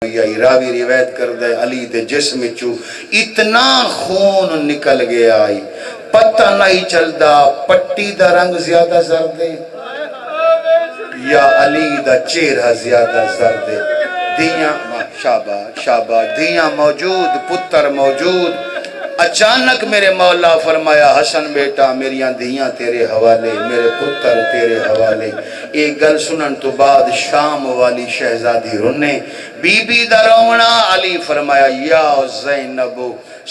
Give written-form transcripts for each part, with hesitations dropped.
راوی روایت کر دے علی دے جسم چو اتنا خون نکل گیا آئی پتہ نہیں چلدا پٹی دا رنگ زیادہ زرد ہے یا علی دا چہرہ زیادہ زرد ہے دیاں شابہ دیاں موجود پتر موجود اچانک میرے مولا فرمایا حسن بیٹا میریاں دیاں تیرے حوالے میرے پتر تیرے حوالے ایک گل سنن تو بعد شام والی شہزادی رنے بی بی دا رونا علی فرمایا یا زینب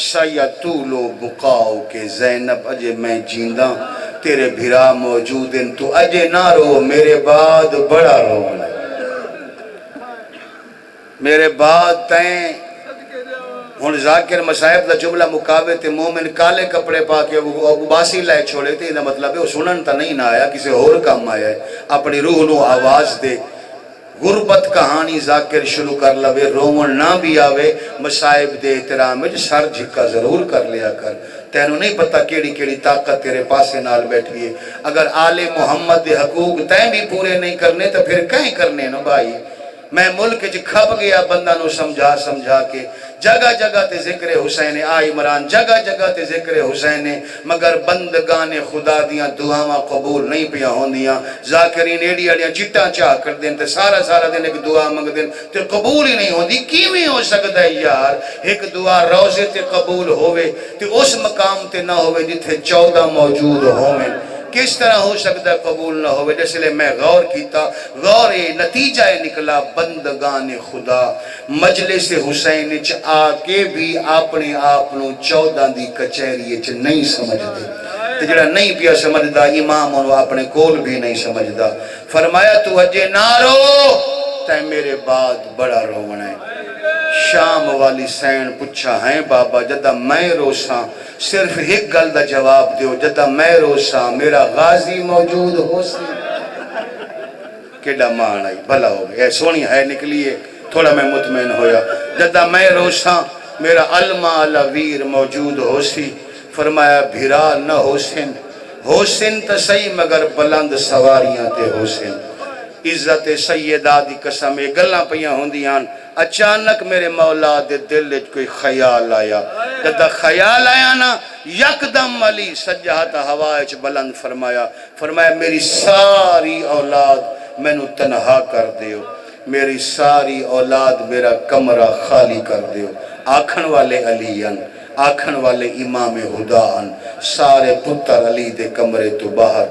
سیطولو بقاؤ کے زینب اجے میں جیندہ تیرے بھرا موجود ہیں تو اجے نہ رو میرے بعد بڑا رونا میرے بعد تین ہون ذاکر مصائب دا جملہ مقابل تے مومن کالے کپڑے پا کے باسی لائے چھوڑے تھے یہ مطلب ہے وہ سنن تا نہیں نہ آیا کسی اور کام آیا ہے اپنی روح نو آواز دے غربت کہانی ذاکر شروع کر لوے رومن نہ بھی آوے مصائب دے احترام میں سر جھکا ضرور کر لیا کر تینوں نہیں پتا کیڑی کیڑی طاقت تیرے پاسے نال بیٹھی ہے اگر آل محمد دے حقوق تین بھی پورے نہیں کرنے تو پھر کہیں کرنے نا بھائی میں ملک جی کھپ گیا بندہ نو سمجھا کے جگہ جگہ تے ذکر حسین آئی مران جگہ جگہ تے ذکر حسین مگر بندگان خدا دیاں دعاواں قبول نہیں پیا ہوندیاں ذاکرین ایڈی ایڈیاں چٹا چاہ کر دیں تے سارا دن ایک دعا منگ دیں تے قبول ہی نہیں ہوندی کیویں ہو سکتا ہے یار ایک دعا روزے تے قبول ہوئے تے اس مقام تے نہ ہوئے جتھے 14 موجود ہوئے کس طرح ہو سکتا قبول نہ ہوئے جس لئے میں غور کیتا غور نتیجہ نکلا بندگان خدا مجلس حسین چ آکے بھی اپنے آپنوں 14 دی کچھری چ نہیں سمجھ دے تو جڑا نہیں پیا سمجھ دا امام انہوں اپنے کول بھی نہیں سمجھ دا فرمایا تو اجے نہ رو تے میرے بعد بڑا رونا ہے شام والی سین پچھا ہیں بابا جدہ میں روساں صرف ایک گل دا جواب دیو جدہ میں روساں میرا غازی موجود ہو سی کیڑا مان آئی بھلا ہو گئی اے سونی ہے نکلیے تھوڑا میں مطمئن ہویا جدہ میں روساں میرا علمہ علویر موجود ہو سی فرمایا بھرا نہ حسن تا صحیح مگر بلند سواریاں تے حسن عزت سیدہ دی قسم گلاں پیاں ہوندیاں اچانک میرے مولا دے دل کوئی خیال آیا جدہ خیال آیا نا یکدم علی سجہت ہوائچ بلند فرمایا میری ساری اولاد میں نو تنہا کر دیو میری ساری اولاد میرا کمرہ خالی کر دیو آکھن والے علیین آکھن والے امام خداان سارے پتر علی دے کمرے تو باہر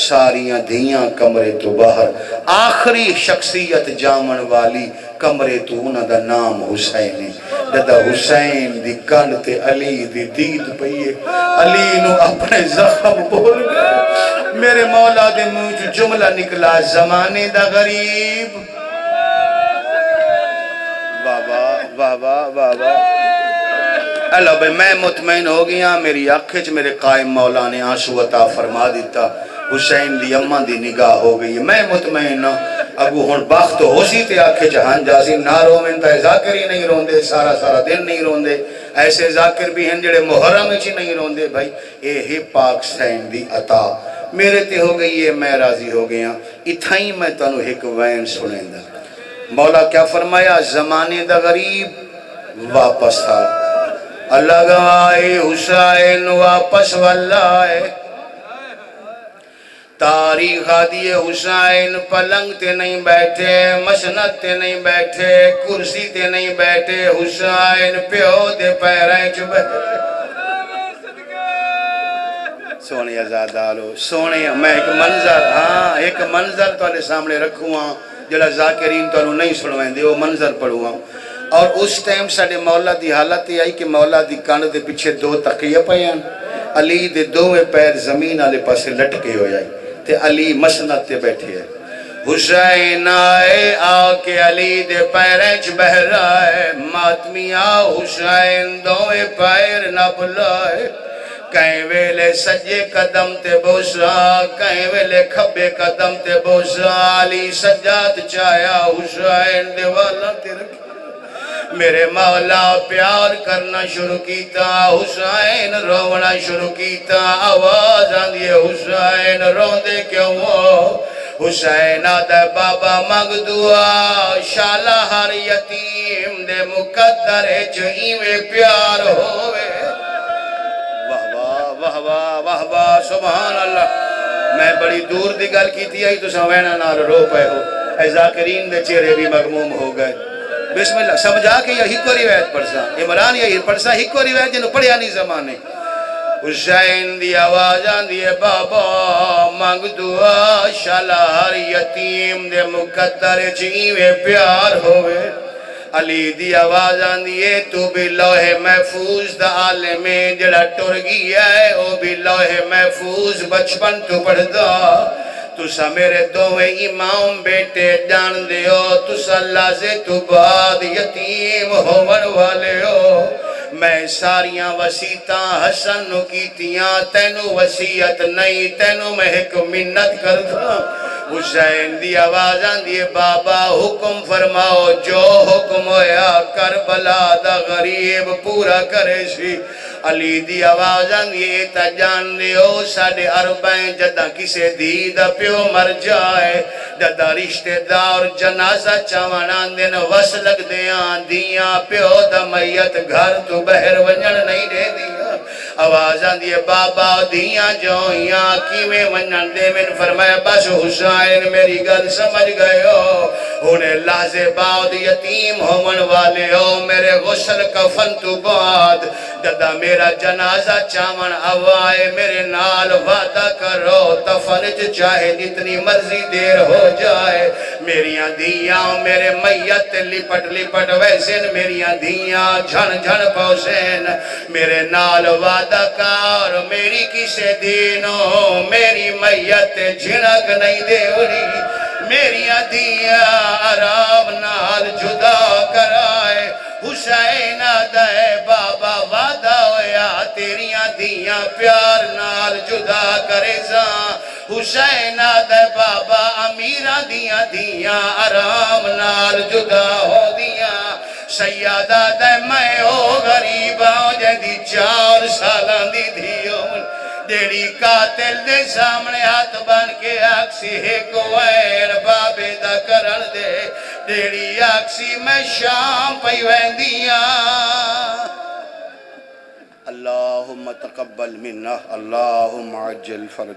ساریاں دھیاں کمرے تو باہر آخری شخصیت جامن والی کمرے تو انہ دا نام حسین ہے جدہ حسین دی کنڈ علی دی دید پئیے علی نو اپنے زخم بول گئے میرے مولا دے منہ جملہ نکلا زمانے دا غریب بابا اللہ بھئی میں مطمئن ہو گیا میری آنکھیں میرے قائم مولا نے آنسو عطا فرما دیتا حسین دی اماں دی نگاہ ہو گئی میں مطمئن اگو ہون بخت ہو سی تے آنکھیں جہان جاسی نہ رومن تا ذاکر ہی نہیں روندے سارا دن نہیں روندے ایسے ذاکر بھی ہیں جڑے محرم چی نہیں روندے بھائی اے ہی پاک سین دی عطا میرے تے ہو گئی ہے میں راضی ہو گیا اتھائی میں تنو ایک وین سنیں دا مولا کیا فرمایا زمانے دا غریب واپس آ اللہ گوائے حسین واپس واللہ تاریخ آدھی حسین پلنگ تے نہیں بیٹھے مسند تے نہیں بیٹھے کرسی تے نہیں بیٹھے حسین پیو دے پیریں چبے سونے ازادالو سونے میں ایک منظر تو آلے سامنے رکھوں ہاں جڑا ذاکرین تو نہیں سنوائیں دے وہ منظر پڑھوں ہاں اور اس ٹائم ساڑے مولا دی حالت ہی آئی کہ مولا دی کانڈ دے پیچھے 2 تقیہ پیان علی دے 2 پیر زمین آلے پاسے لٹکے ہو جائی تے علی مسند تے بیٹھے ہیں حسین آئے آکے علی دے پیریں بہ رائے ماتمی حسین 2 پیر نہ بلائے کہیں ویلے سجے قدم تے بوسا کہیں ویلے کھبے قدم تے بوسا علی سجاد چایا حسین دے والا تے رکھے میرے مولا پیار کرنا شروع کیتا حسین رونا شروع کیتا آواز آندھی حسین رو دے کیوں حسین آدھے بابا مگ دعا شالا ہر یتیم دے مقدر چہیوے پیار ہوئے واہ واہ واہ واہ واہ واہ سبحان اللہ میں بڑی دور دی گل کی تھی آئی تو سوینا نال رو پے ہو اے ذاکرین دے چہرے بھی مغموم ہو گئے بسم اللہ سمجھا کہ یہ ہکو روایت پڑھسا عمران یہ پڑھسا ہکو روایت جنہوں پڑھیا نہیں زمانے حسین دی آواز آندی ہے بابا مانگ دعا شالا ہر یتیم دے مقدر چیوے پیار ہوئے علی دی آواز آندی ہے تو بھی لوح محفوظ دا عالمیں جڑا ٹر گیا ہے او بھی لوح محفوظ بچپن تو پڑھ دا تسا میرے دوویں امام بیٹے جان دے ہو تسا اللہ سے تو بعد یتیم ہومن والے ہو میں ساریاں وسیعتاں حسن نو کیتیاں تینو وسیعت نہیں تینو میں ایک منت کر دا حسین دی آواز آندی ہے بابا حکم فرماؤ جو حکم ہویا کربلا دا غریب پورا کرے سی علی دی آواز آندی ہے تا جان دے ہو ساڑھے عربائیں جدہ کسے دی دا پیو مر جائے جدہ رشتہ دار جنازہ چاوانان دن وس لگ دیاں دیاں پیو دا میت گھر تو بہر ونجن نہیں دے دیا آواز آندی ہے بابا دیاں جوئیاں کیویں ونجن دے من فرمایا بس حسین میری گل سمجھ گئے ہو انہیں لحظے بعد یتیم ہومن والے ہو میرے غسل کفن تو بعد جدہ میرا جنازہ چاون آوائے میرے نال وعدہ کرو تفنج چاہے جتنی مرضی دیر ہو جائے میریاں دیاں میرے میت لپٹ لپٹ ویسن میریاں دیاں جھن جھن پوسین میرے نال وعدہ کر میری کسے دینوں میری میت جھنک نہیں دے اڑی میریاں دیاں آرام نال جدا کرائے حسین آدھے بابا وعدہ ہویا تیریاں دیاں پیار نال جدا کرے زاں حسین آدھے بابا امیرہ دیاں دیاں آرام نال جدا ہو دیاں سیادہ دے میں او غریبہ جدی 4 سالان دی دیوں دیڑی قاتل دے سامنے ہاتھ بن کے آکسی ہے کوئین بابے دا کرن دے دیڑی آکسی میں شام پئی ویندیاں اللہم تقبل منا اللہم عجل فرج